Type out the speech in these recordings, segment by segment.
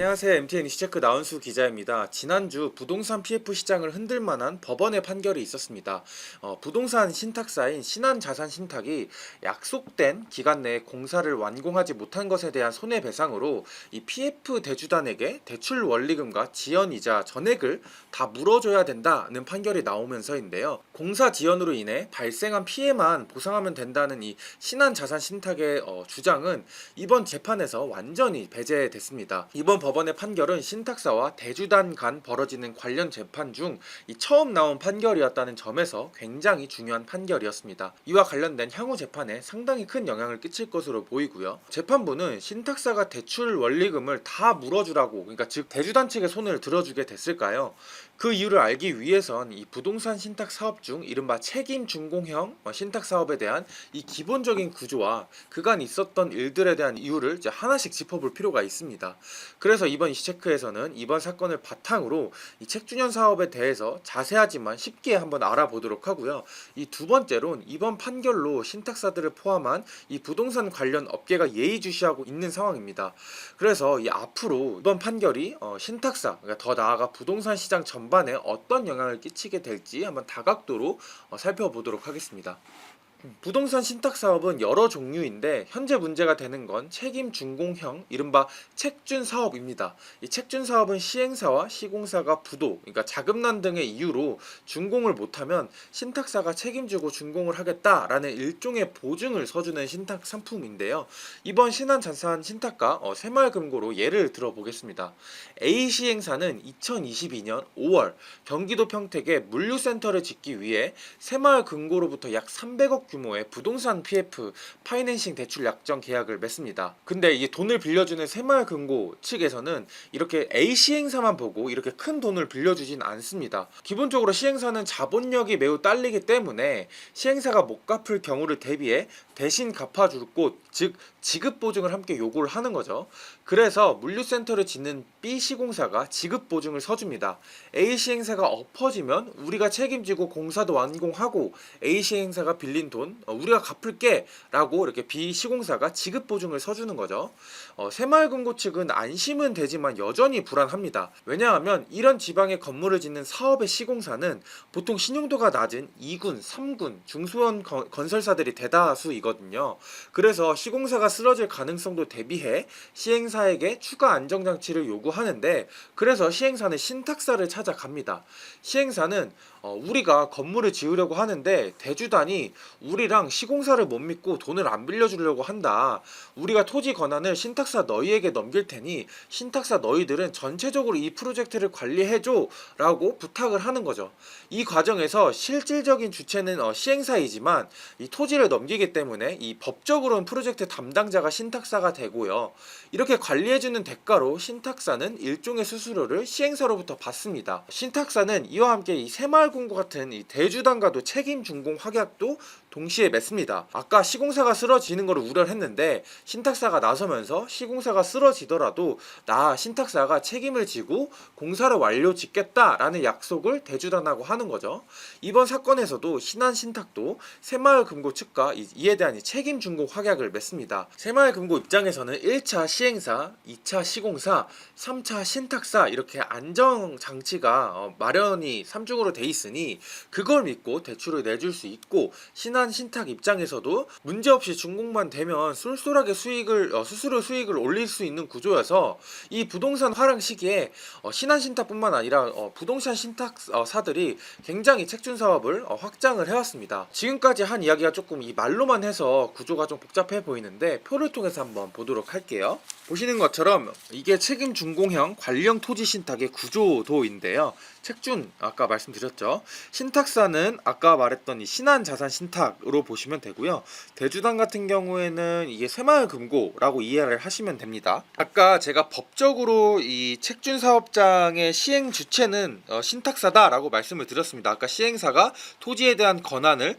안녕하세요. MTN 이슈체크 나은수 기자입니다. 지난주 부동산 PF 시장을 흔들만한 법원의 판결이 있었습니다. 부동산 신탁사인 신한자산신탁이 약속된 기간 내에 공사를 완공하지 못한 것에 대한 손해배상으로 이 PF 대주단에게 대출 원리금과 지연이자 전액을 다 물어줘야 된다는 판결이 나오면서인데요. 공사 지연으로 인해 발생한 피해만 보상하면 된다는 이 신한자산신탁의 주장은 이번 재판에서 완전히 배제됐습니다. 이번 법원의 판결은 신탁사와 대주단 간 벌어지는 관련 재판 중 이 처음 나온 판결이었다는 점에서 굉장히 중요한 판결이었습니다. 이와 관련된 향후 재판에 상당히 큰 영향을 끼칠 것으로 보이고요. 재판부는 신탁사가 대출 원리금을 다 물어주라고, 그러니까 즉 대주단 측의 손을 들어주게 됐을까요? 그 이유를 알기 위해선 이 부동산 신탁 사업 중 이른바 책임 준공형 신탁 사업에 대한 이 기본적인 구조와 그간 있었던 일들에 대한 이유를 이제 하나씩 짚어볼 필요가 있습니다. 그래서 이번 이슈체크에서는 이번 사건을 바탕으로 이 책준현 사업에 대해서 자세하지만 쉽게 한번 알아보도록 하고요. 이 두 번째로는 이번 판결로 신탁사들을 포함한 이 부동산 관련 업계가 예의주시하고 있는 상황입니다. 그래서 이 앞으로 이번 판결이 신탁사, 그러니까 더 나아가 부동산 시장 전반에 어떤 영향을 끼치게 될지 한번 다각도로 살펴보도록 하겠습니다. 부동산 신탁 사업은 여러 종류인데 현재 문제가 되는 건 책임 준공형 이른바 책준 사업입니다. 이 책준 사업은 시행사와 시공사가 부도, 그러니까 자금난 등의 이유로 준공을 못하면 신탁사가 책임지고 준공을 하겠다라는 일종의 보증을 서주는 신탁 상품인데요. 이번 신한자산 신탁과 새마을금고로 예를 들어보겠습니다. A 시행사는 2022년 5월 경기도 평택에 물류센터를 짓기 위해 새마을금고로부터 약 300억 규모의 부동산 PF 파이낸싱 대출 약정 계약을 맺습니다. 근데 이 돈을 빌려주는 새마을금고 측에서는 이렇게 A 시행사만 보고 이렇게 큰 돈을 빌려주진 않습니다. 기본적으로 시행사는 자본력이 매우 딸리기 때문에 시행사가 못 갚을 경우를 대비해 대신 갚아줄 곳, 즉 지급 보증을 함께 요구를 하는 거죠. 그래서 물류센터를 짓는 B 시공사가 지급 보증을 서줍니다. A 시행사가 엎어지면 우리가 책임지고 공사도 완공하고 A 시행사가 빌린 돈 우리가 갚을게 라고 이렇게 B 시공사가 지급 보증을 서주는 거죠. 새마을금고 측은 안심은 되지만 여전히 불안합니다. 왜냐하면 이런 지방에 건물을 짓는 사업의 시공사는 보통 신용도가 낮은 2군, 3군 중소형 건설사들이 대다수이거든요. 그래서 시공사가 쓰러질 가능성도 대비해 시행사에게 추가 안정장치를 요구하는데, 그래서 시행사는 신탁사를 찾아갑니다. 시행사는 우리가 건물을 지으려고 하는데 대주단이 우리랑 시공사를 못 믿고 돈을 안 빌려주려고 한다. 우리가 토지 권한을 신탁사 너희에게 넘길 테니 신탁사 너희들은 전체적으로 이 프로젝트를 관리해줘 라고 부탁을 하는 거죠. 이 과정에서 실질적인 주체는 시행사이지만 이 토지를 넘기기 때문에 이 법적으로는 프로젝트 담당자가 신탁사가 되고요. 이렇게 관리해주는 대가로 신탁사는 일종의 수수료를 시행사로부터 받습니다. 신탁사는 이와 함께 이 새마을금고 같은 이 대주단과도 책임 준공 확약도 동시에 맺습니다. 아까 시공사가 쓰러지는 걸 우려를 했는데 신탁사가 나서면서 시공사가 쓰러지더라도 나 신탁사가 책임을 지고 공사를 완료 짓겠다라는 약속을 대주단하고 하는 거죠. 이번 사건에서도 신한신탁도 새마을금고 측과 이에 대한 책임 준공 확약을 맺습니다. 새마을금고 입장에서는 1차 시행사, 2차 시공사, 3차 신탁사 이렇게 안정장치가 마련이 3중으로 돼 있으니 그걸 믿고 대출을 내줄 수 있고, 신탁 입장에서도 문제없이 준공만 되면 쏠쏠하게 수수료 수익을 올릴 수 있는 구조여서 이 부동산 하락 시기에 신한신탁뿐만 아니라 부동산 신탁사들이 굉장히 책준 사업을 확장을 해왔습니다. 지금까지 한 이야기가 조금 이 말로만 해서 구조가 좀 복잡해 보이는데 표를 통해서 한번 보도록 할게요. 보시는 것처럼 이게 책임 준공형 관령 토지 신탁의 구조도인데요. 책준 아까 말씀드렸죠. 신탁사는 아까 말했던 이 신한자산 신탁으로 보시면 되고요. 대주단 같은 경우에는 이게 새마을금고라고 이해를 하시면 됩니다. 아까 제가 법적으로 이 책준 사업장의 시행 주체는 신탁사다라고 말씀을 드렸습니다. 아까 시행사가 토지에 대한 권한을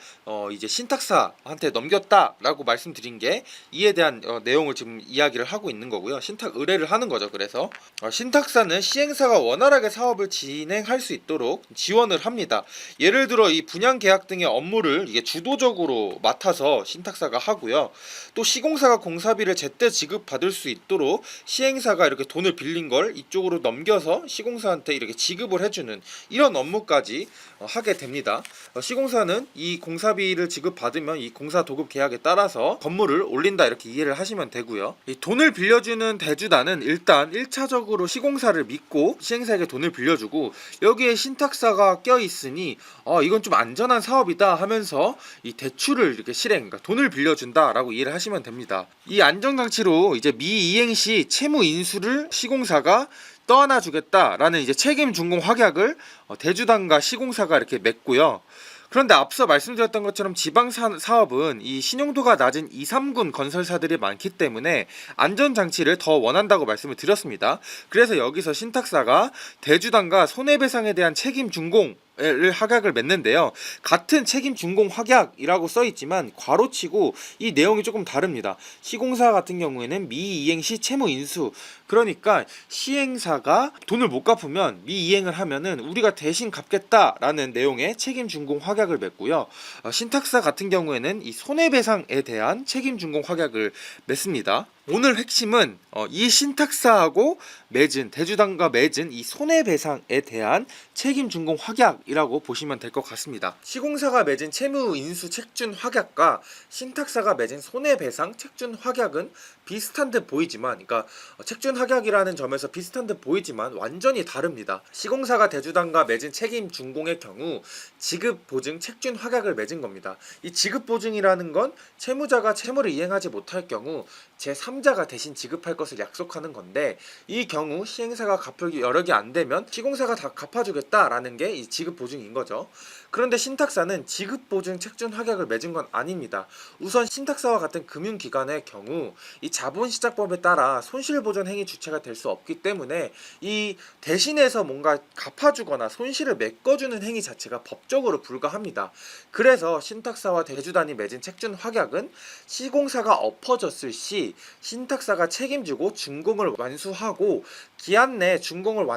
이제 신탁사한테 넘겼다라고 말씀드린 게 이에 대한 내용을 지금 이야기를 하고 있는 거고요. 신탁 의뢰를 하는 거죠. 그래서 신탁사는 시행사가 원활하게 사업을 진행할 수 있도록 지원을 합니다. 예를 들어 이 분양 계약 등의 업무를 이게 주도적으로 주도적으로 맡아서 신탁사가 하고요. 또 시공사가 공사비를 제때 지급받을 수 있도록 시행사가 이렇게 돈을 빌린 걸 이쪽으로 넘겨서 시공사한테 이렇게 지급을 해주는 이런 업무까지 하게 됩니다. 시공사는 이 공사비를 지급받으면 이 공사 도급 계약에 따라서 건물을 올린다 이렇게 이해를 하시면 되고요. 이 돈을 빌려주는 대주단은 일단 1차적으로 시공사를 믿고 시행사에게 돈을 빌려주고 여기에 신탁사가 껴있으니 이건 좀 안전한 사업이다 하면서 이 대출을 이렇게 실행, 그러니까 돈을 빌려준다라고 이해를 하시면 됩니다. 이 안전장치로 이제 미이행 시 채무 인수를 시공사가 떠안아 주겠다라는 이제 책임 준공 확약을 대주단과 시공사가 이렇게 맺고요. 그런데 앞서 말씀드렸던 것처럼 지방 사업은 이 신용도가 낮은 2, 3군 건설사들이 많기 때문에 안전장치를 더 원한다고 말씀을 드렸습니다. 그래서 여기서 신탁사가 대주단과 손해배상에 대한 책임 준공 을 확약을 맺는데요. 같은 책임 준공 확약이라고 써있지만 괄호치고 이 내용이 조금 다릅니다. 시공사 같은 경우에는 미이행 시 채무 인수, 그러니까 시행사가 돈을 못 갚으면 미이행을 하면은 우리가 대신 갚겠다라는 내용의 책임 준공 확약을 맺고요. 신탁사 같은 경우에는 이 손해배상에 대한 책임 준공 확약을 맺습니다. 오늘 핵심은 이 신탁사하고 맺은 대주단과 맺은 이 손해배상에 대한 책임 준공 확약이라고 보시면 될 것 같습니다. 시공사가 맺은 채무 인수 책준 확약과 신탁사가 맺은 손해배상 책준 확약은 비슷한 듯 보이지만, 그러니까 책준 확약이라는 점에서 비슷한 듯 보이지만 완전히 다릅니다. 시공사가 대주단과 맺은 책임 준공의 경우 지급 보증 책준 확약을 맺은 겁니다. 이 지급 보증이라는 건 채무자가 채무를 이행하지 못할 경우 제3자가 대신 지급할 것을 약속하는 건데, 이 경우 시행사가 갚을 여력이 안 되면 시공사가 다 갚아주겠다라는 게 이 지급 보증인 거죠. 그런데 신탁사는 지급 보증 책준 확약을 맺은 건 아닙니다. 우선 신탁사와 같은 금융기관의 경우 이 자본시작법에 따라 손실보전 행위 주체가 될 수 없기 때문에 이 대신해서 뭔가 갚아주거나 손실을 메꿔주는 행위 자체가 법적으로 불가합니다. 그래서 신탁사와 대주단이 맺은 책준 확약은 시공사가 엎어졌을 시 신탁사가 책임지고 준공을 완수하고 기한 내 준공을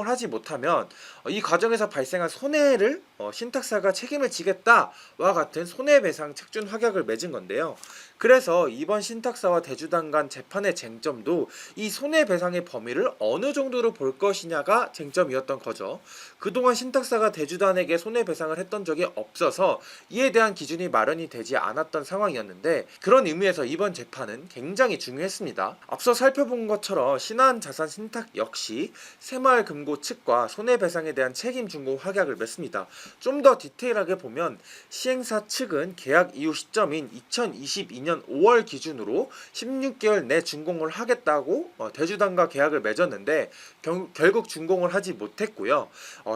하지 못하면 이 과정에서 발생한 손해를 신탁사가 책임을 지겠다와 같은 손해배상 책준 확약을 맺은 건데요. 그래서 이번 신탁사와 대주단 간 재판의 쟁점도 이 손해배상의 범위를 어느 정도로 볼 것이냐가 쟁점이었던 거죠. 그동안 신탁사가 대주단에게 손해배상을 했던 적이 없어서 이에 대한 기준이 마련이 되지 않았던 상황이었는데, 그런 의미에서 이번 재판은 굉장히 중요했습니다. 앞서 살펴본 것처럼 신한자산 신탁 역시 새마을금고 측과 손해배상에 대한 책임 준공 확약을 맺습니다. 좀 더 디테일하게 보면 시행사 측은 계약 이후 시점인 2022년 5월 기준으로 16개월 내 준공을 하겠다고 대주단과 계약을 맺었는데 결국 준공을 하지 못했고요.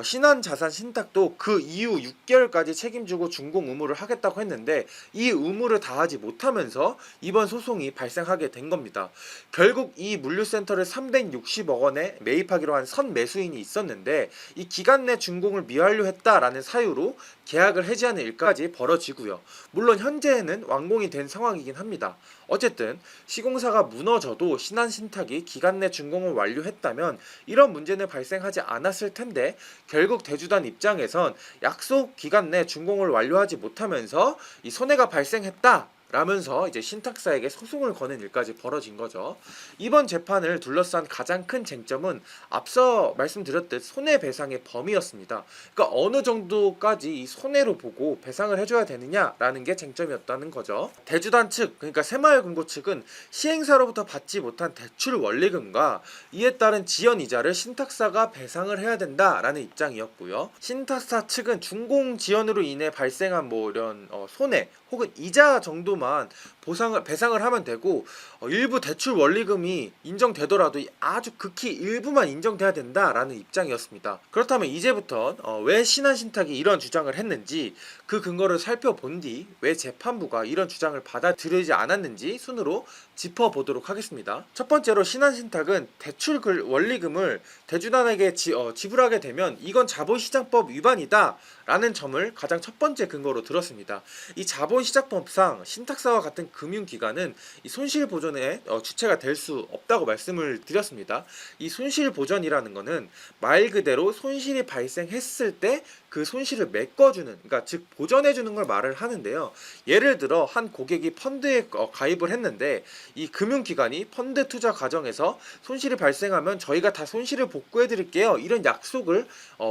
신한자산 신탁도 그 이후 6개월까지 책임지고 준공 의무를 하겠다고 했는데 이 의무를 다하지 못하면서 이번 소송이 발생하게 된 겁니다. 결국 이 물류센터를 360억 원에 매입하기로 한 선매수인이 있었는데 이 기간 내 준공을 미완료했다라는 사유로 계약을 해지하는 일까지 벌어지고요. 물론 현재는 완공이 된 상황이긴 합니다. 어쨌든 시공사가 무너져도 신한신탁이 기간 내 준공을 완료했다면 이런 문제는 발생하지 않았을 텐데, 결국 대주단 입장에선 약속 기간 내 준공을 완료하지 못하면서 이 손해가 발생했다 라면서 이제 신탁사에게 소송을 거는 일까지 벌어진 거죠. 이번 재판을 둘러싼 가장 큰 쟁점은 앞서 말씀드렸듯 손해배상의 범위였습니다. 그러니까 어느 정도까지 이 손해로 보고 배상을 해줘야 되느냐라는 게 쟁점이었다는 거죠. 대주단 측, 그러니까 새마을금고 측은 시행사로부터 받지 못한 대출 원리금과 이에 따른 지연이자를 신탁사가 배상을 해야 된다라는 입장이었고요. 신탁사 측은 준공 지연으로 인해 발생한 이런 손해 혹은 이자 정도만 배상을 하면 되고, 일부 대출 원리금이 인정되더라도 아주 극히 일부만 인정돼야 된다라는 입장이었습니다. 그렇다면 이제부터 왜 신한신탁이 이런 주장을 했는지 그 근거를 살펴본 뒤 왜 재판부가 이런 주장을 받아들이지 않았는지 순으로 짚어보도록 하겠습니다. 첫 번째로 신한신탁은 대출 원리금을 대주단에게 지불하게 되면 이건 자본시장법 위반이다 라는 점을 가장 첫 번째 근거로 들었습니다. 이 자본시장법상 신탁사와 같은 금융기관은 이 손실 보전의 주체가 될 수 없다고 말씀을 드렸습니다. 이 손실 보전이라는 거는 말 그대로 손실이 발생했을 때 그 손실을 메꿔주는, 그러니까 즉 보전해주는 걸 말을 하는데요. 예를 들어 한 고객이 펀드에 가입을 했는데 이 금융기관이 펀드 투자 과정에서 손실이 발생하면 저희가 다 손실을 복구해드릴게요, 이런 약속을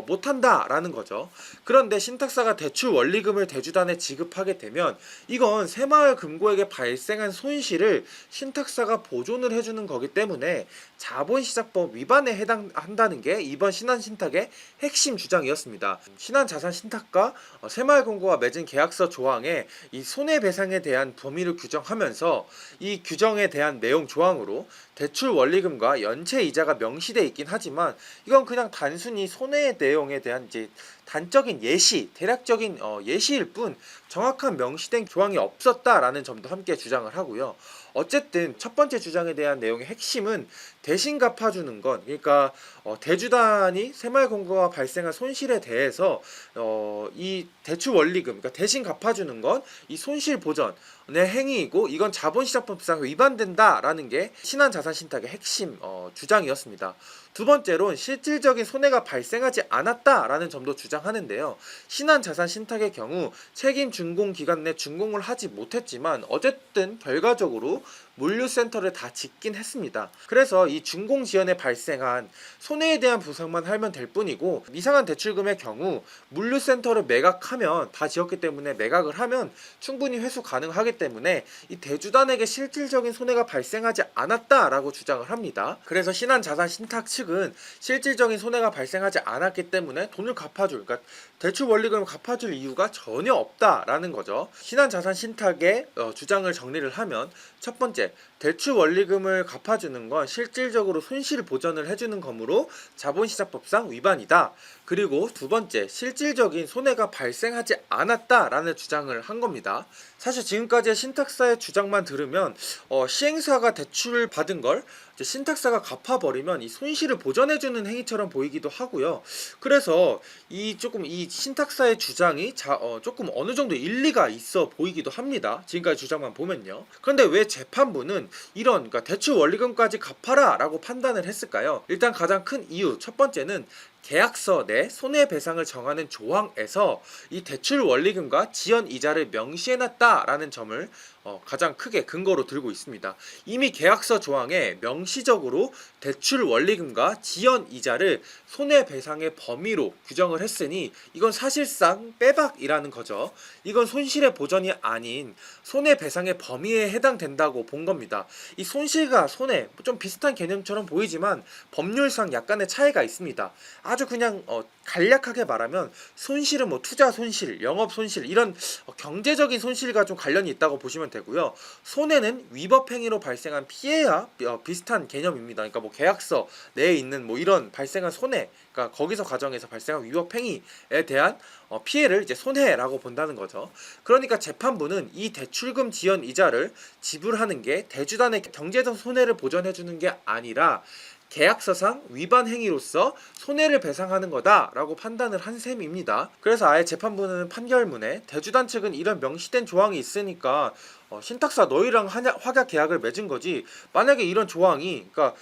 못한다라는 거죠. 그런데 신탁사가 대출 원리금을 대주단에 지급하게 되면 이건 새마을금고에게 발생한 손실을 신탁사가 보존을 해주는 거기 때문에 자본시장법 위반에 해당한다는 게 이번 신한신탁의 핵심 주장이었습니다. 신한자산신탁과 새마을금고가 맺은 계약서 조항에 이 손해배상에 대한 범위를 규정하면서 이 규정에 대한 내용 조항으로 대출 원리금과 연체 이자가 명시되어 있긴 하지만 이건 그냥 단순히 손해 내용에 대한 이제 단적인 예시, 대략적인 예시일 뿐 정확한 명시된 조항이 없었다라는 점도 함께 주장을 하고요. 어쨌든 첫 번째 주장에 대한 내용의 핵심은 대신 갚아주는 건, 그러니까 대주단이 새마을금고가 발생한 손실에 대해서 이 대출 원리금, 그러니까 대신 갚아주는 건 이 손실 보전의 행위이고 이건 자본시장법상 위반된다라는 게 신한자산신탁의 핵심 주장이었습니다. 두 번째로는 실질적인 손해가 발생하지 않았다라는 점도 주장하는데요. 신한자산신탁의 경우 책임 준공기간 내 준공을 하지 못했지만 어쨌든 결과적으로 물류센터를 다 짓긴 했습니다. 그래서 이 준공 지연에 발생한 손해에 대한 보상만 하면 될 뿐이고 이상한 대출금의 경우 물류센터를 매각하면 다 지었기 때문에 매각을 하면 충분히 회수 가능하기 때문에 이 대주단에게 실질적인 손해가 발생하지 않았다라고 주장을 합니다. 그래서 신한자산신탁 측은 실질적인 손해가 발생하지 않았기 때문에 돈을 갚아줄, 그러니까 대출 원리금을 갚아줄 이유가 전혀 없다라는 거죠. 신한자산신탁의 주장을 정리를 하면 첫 번째, 대출 원리금을 갚아주는 건 실질적으로 손실 보전을 해주는 거므로 자본시장법상 위반이다. 그리고 두 번째, 실질적인 손해가 발생하지 않았다라는 주장을 한 겁니다. 사실 지금까지의 신탁사의 주장만 들으면 시행사가 대출을 받은 걸 이제 신탁사가 갚아버리면 이 손실을 보전해주는 행위처럼 보이기도 하고요. 그래서 이 신탁사의 주장이 조금 어느 정도 일리가 있어 보이기도 합니다. 지금까지 주장만 보면요. 그런데 왜 재판부는 이런, 그러니까 대출 원리금까지 갚아라 라고 판단을 했을까요? 일단 가장 큰 이유, 첫 번째는 계약서 내 손해배상을 정하는 조항에서 이 대출 원리금과 지연 이자를 명시해놨다라는 점을 가장 크게 근거로 들고 있습니다. 이미 계약서 조항에 명시적으로 대출 원리금과 지연 이자를 손해배상의 범위로 규정을 했으니 이건 사실상 빼박이라는 거죠. 이건 손실의 보전이 아닌 손해배상의 범위에 해당된다고 본 겁니다. 이 손실과 손해 좀 비슷한 개념처럼 보이지만 법률상 약간의 차이가 있습니다. 아주 그냥 간략하게 말하면 손실은 뭐 투자 손실, 영업 손실 이런 경제적인 손실과 좀 관련이 있다고 보시면 되고요. 손해는 위법 행위로 발생한 피해와 비슷한 개념입니다. 그러니까 뭐 계약서 내에 있는 뭐 이런 발생한 손해, 그러니까 거기서 과정에서 발생한 위법 행위에 대한 피해를 이제 손해라고 본다는 거죠. 그러니까 재판부는 이 대출금 지연 이자를 지불하는 게 대주단의 경제적 손해를 보전해주는 게 아니라 계약서상 위반 행위로서 손해를 배상하는 거다라고 판단을 한 셈입니다. 그래서 아예 재판부는 판결문에 대주단 측은 이런 명시된 조항이 있으니까 신탁사 너희랑 확약 계약을 맺은 거지, 만약에 이런 조항이, 그러니까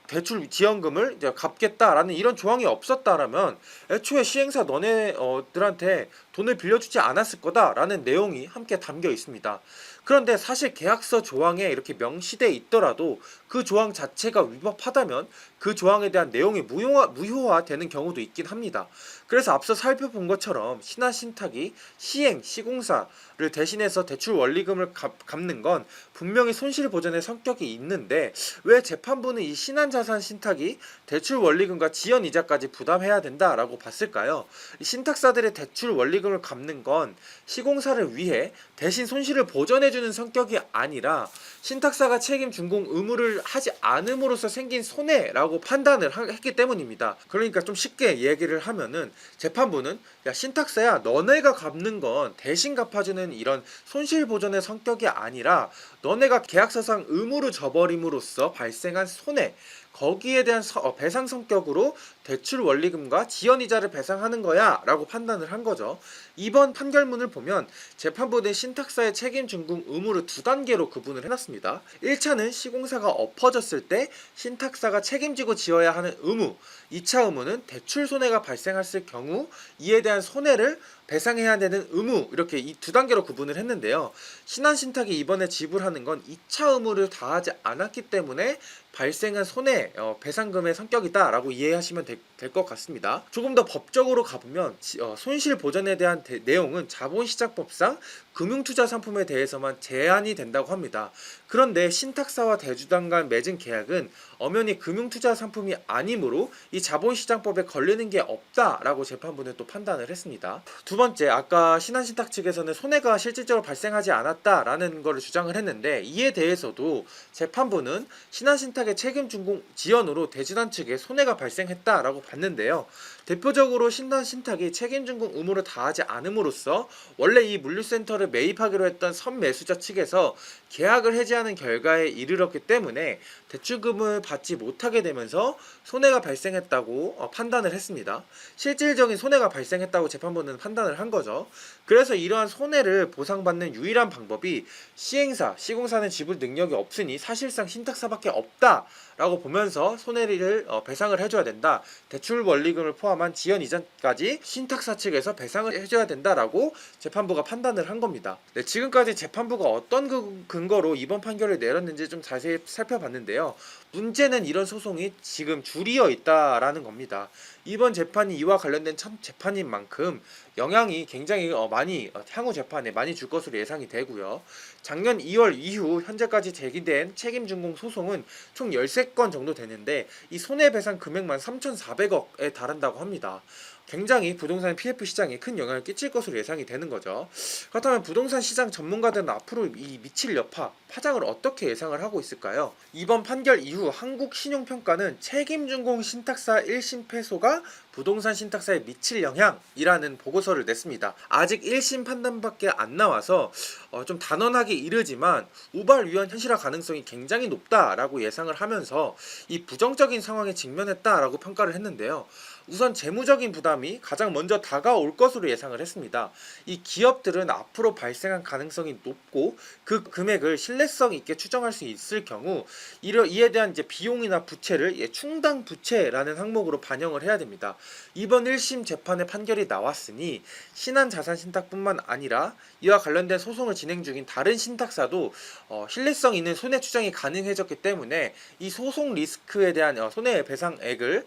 대출 지연금을 이제 갚겠다라는 이런 조항이 없었다라면 애초에 시행사 너네들한테 돈을 빌려주지 않았을 거다라는 내용이 함께 담겨 있습니다. 그런데 사실 계약서 조항에 이렇게 명시돼 있더라도 그 조항 자체가 위법하다면 그 조항에 대한 내용이 무효화되는 경우도 있긴 합니다. 그래서 앞서 살펴본 것처럼 신한신탁이 시공사를 대신해서 대출 원리금을 갚는 건 분명히 손실 보전의 성격이 있는데 왜 재판부는 이 신한자산신탁이 대출 원리금과 지연 이자까지 부담해야 된다라고 봤을까요? 신탁사들의 대출 원리금을 갚는 건 시공사를 위해 대신 손실을 보전해주는 성격이 아니라 신탁사가 책임 준공 의무를 하지 않음으로써 생긴 손해라고 판단을 했기 때문입니다. 그러니까 좀 쉽게 얘기를 하면은 재판부는 야 신탁사야, 너네가 갚는 건 대신 갚아주는 이런 손실 보전의 성격이 아니라 너네가 계약서상 의무로 져버림으로써 발생한 손해, 거기에 대한 배상 성격으로 대출 원리금과 지연이자를 배상하는 거야 라고 판단을 한 거죠. 이번 판결문을 보면 재판부는 신탁사의 책임 준공 의무를 두 단계로 구분을 해놨습니다. 1차는 시공사가 엎어졌을 때 신탁사가 책임지고 지어야 하는 의무, 2차 의무는 대출 손해가 발생했을 경우 이에 대한 손해를 배상해야 되는 의무, 이렇게 이 두 단계로 구분을 했는데요. 신한신탁이 이번에 지불하는 건 2차 의무를 다하지 않았기 때문에 발생한 손해 배상금의 성격이다 라고 이해하시면 될 것 같습니다. 조금 더 법적으로 가보면 손실 보전에 대한 내용은 자본시장법상 금융투자 상품에 대해서만 제한이 된다고 합니다. 그런데 신탁사와 대주당 간 맺은 계약은 엄연히 금융투자 상품이 아니므로 이 자본시장법에 걸리는 게 없다라고 재판부는 또 판단을 했습니다. 두 번째, 아까 신한신탁 측에서는 손해가 실질적으로 발생하지 않았다라는 것을 주장을 했는데, 이에 대해서도 재판부는 신한신탁의 책임 준공 지연으로 대주단 측에 손해가 발생했다라고 봤는데요. 대표적으로 신한신탁이 책임 준공 의무를 다하지 않음으로써 원래 이 물류센터를 매입하기로 했던 선매수자 측에서 계약을 해지하는 결과에 이르렀기 때문에 대출금을 받지 못하게 되면서 손해가 발생했다고 판단을 했습니다. 실질적인 손해가 발생했다고 재판부는 판단을 한 거죠. 그래서 이러한 손해를 보상받는 유일한 방법이 시공사는 지불 능력이 없으니 사실상 신탁사밖에 없다라고 보면서 손해를 배상을 해줘야 된다. 대출 원리금을 포함한 지연 이자까지 신탁사 측에서 배상을 해줘야 된다라고 재판부가 판단을 한 겁니다. 네, 지금까지 재판부가 어떤 근거로 이번 판결을 내렸는지 좀 자세히 살펴봤는데요. 문제는 이런 소송이 지금 줄이어 있다라는 겁니다. 이번 재판이 이와 관련된 첫 재판인 만큼 영향이 굉장히 많이 향후 재판에 많이 줄 것으로 예상이 되고요. 작년 2월 이후 현재까지 제기된 책임준공 소송은 총 13건 정도 되는데 이 손해배상 금액만 3,400억에 달한다고 합니다. 굉장히 부동산 PF 시장에 큰 영향을 끼칠 것으로 예상이 되는 거죠. 그렇다면 부동산 시장 전문가들은 앞으로 이 미칠 여파, 파장을 어떻게 예상을 하고 있을까요? 이번 판결 이후 한국신용평가는 책임준공 신탁사 1심 패소가 부동산 신탁사에 미칠 영향이라는 보고서를 냈습니다. 아직 1심 판단밖에 안 나와서 좀 단언하기 이르지만 우발 위헌 현실화 가능성이 굉장히 높다라고 예상을 하면서 이 부정적인 상황에 직면했다라고 평가를 했는데요. 우선 재무적인 부담이 가장 먼저 다가올 것으로 예상을 했습니다. 이 기업들은 앞으로 발생한 가능성이 높고 그 금액을 신뢰성 있게 추정할 수 있을 경우 이에 대한 이제 비용이나 부채를 충당 부채라는 항목으로 반영을 해야 됩니다. 이번 1심 재판의 판결이 나왔으니 신한자산신탁뿐만 아니라 이와 관련된 소송을 진행 중인 다른 신탁사도 신뢰성 있는 손해 추정이 가능해졌기 때문에 이 소송 리스크에 대한 손해배상액을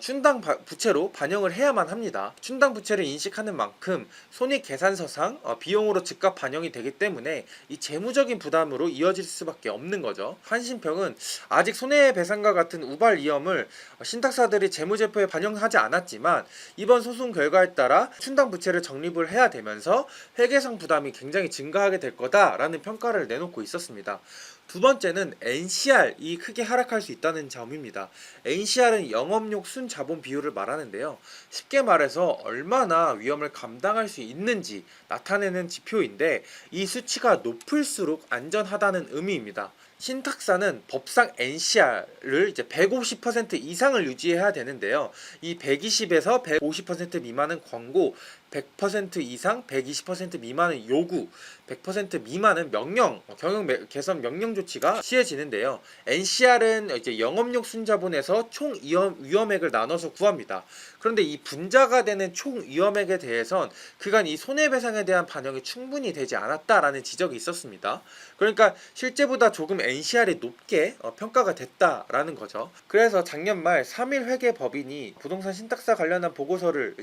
충당 부채로 반영을 해야만 합니다. 충당 부채를 인식하는 만큼 손익계산서상 비용으로 즉각 반영이 되기 때문에 이 재무적인 부담으로 이어질 수밖에 없는 거죠. 한신평은 아직 손해배상과 같은 우발 위험을 신탁사들이 재무제표에 반영하지 않았지만 이번 소송 결과에 따라 충당 부채를 적립을 해야 되면서 회계상 부담이 굉장히 증가하게 될 거다라는 평가를 내놓고 있었습니다. 두 번째는 NCR이 크게 하락할 수 있다는 점입니다. NCR은 영업용 순자본 비율을 말하는데요. 쉽게 말해서 얼마나 위험을 감당할 수 있는지 나타내는 지표인데 이 수치가 높을수록 안전하다는 의미입니다. 신탁사는 법상 NCR을 이제 150% 이상을 유지해야 되는데요. 이 120에서 150% 미만은 권고, 100% 이상 120% 미만은 요구, 100% 미만은 명령, 경영 개선 명령 조치가 취해지는데요. NCR은 이제 영업용 순자본에서 총 위험액을 나눠서 구합니다. 그런데 이 분자가 되는 총 위험액에 대해선 그간 이 손해배상에 대한 반영이 충분히 되지 않았다라는 지적이 있었습니다. 그러니까 실제보다 조금 NCR이 높게 평가가 됐다라는 거죠. 그래서 작년 말 3일 회계법인이 부동산 신탁사 관련한 보고서를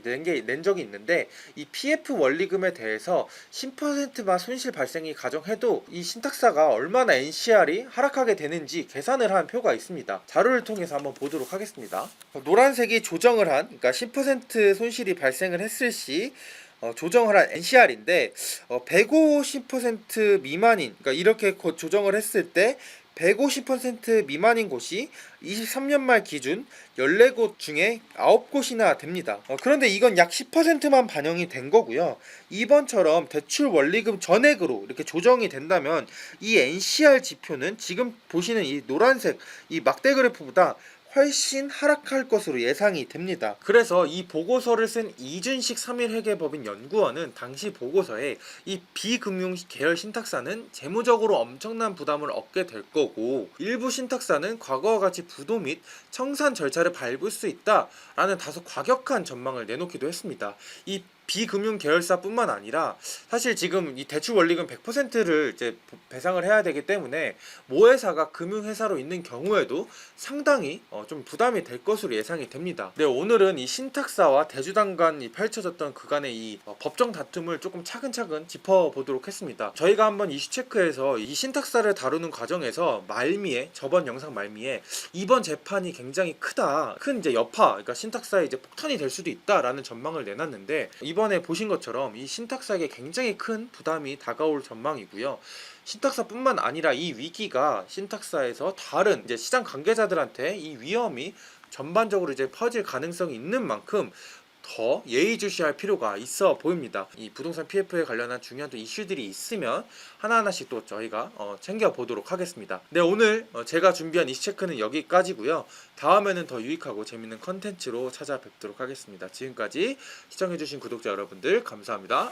낸 적이 있는데 이 PF 원리금에 대해서 10%만 손실 발생이 가정해도 이 신탁사가 얼마나 NCR이 하락하게 되는지 계산을 한 표가 있습니다. 자료를 통해서 한번 보도록 하겠습니다. 노란색이 조정을 한, 그러니까 10% 손실이 발생을 했을 시 조정을 한 NCR인데 150% 미만인, 그러니까 이렇게 조정을 했을 때 150% 미만인 곳이 23년 말 기준 14곳 중에 9곳이나 됩니다. 그런데 이건 약 10%만 반영이 된 거고요. 이번처럼 대출 원리금 전액으로 이렇게 조정이 된다면 이 NCR 지표는 지금 보시는 이 노란색 이 막대 그래프보다 훨씬 하락할 것으로 예상이 됩니다. 그래서 이 보고서를 쓴 이준식 3.1회계법인 연구원은 당시 보고서에 이 비금융 계열 신탁사는 재무적으로 엄청난 부담을 얻게 될 거고 일부 신탁사는 과거와 같이 부도 및 청산 절차를 밟을 수 있다라는 다소 과격한 전망을 내놓기도 했습니다. 이 비금융 계열사뿐만 아니라 사실 지금 이 대출 원리금 100%를 이제 배상을 해야 되기 때문에 모회사가 금융회사로 있는 경우에도 상당히 좀 부담이 될 것으로 예상이 됩니다. 네, 오늘은 이 신탁사와 대주당 간이 펼쳐졌던 그간의 이 법정 다툼을 조금 차근차근 짚어보도록 했습니다. 저희가 한번 이슈체크에서 이 신탁사를 다루는 과정에서 저번 영상 말미에 이번 재판이 굉장히 큰 이제 여파, 그러니까 신탁사에 이제 폭탄이 될 수도 있다라는 전망을 내놨는데 이번에 보신 것처럼 이 신탁사에게 굉장히 큰 부담이 다가올 전망이고요. 신탁사뿐만 아니라 이 위기가 신탁사에서 다른 이제 시장 관계자들한테 이 위험이 전반적으로 이제 퍼질 가능성이 있는 만큼 더 예의주시할 필요가 있어 보입니다. 이 부동산 PF에 관련한 중요한 또 이슈들이 있으면 하나하나씩 또 저희가 챙겨보도록 하겠습니다. 네, 오늘 제가 준비한 이슈체크는 여기까지고요. 다음에는 더 유익하고 재밌는 컨텐츠로 찾아뵙도록 하겠습니다. 지금까지 시청해주신 구독자 여러분들 감사합니다.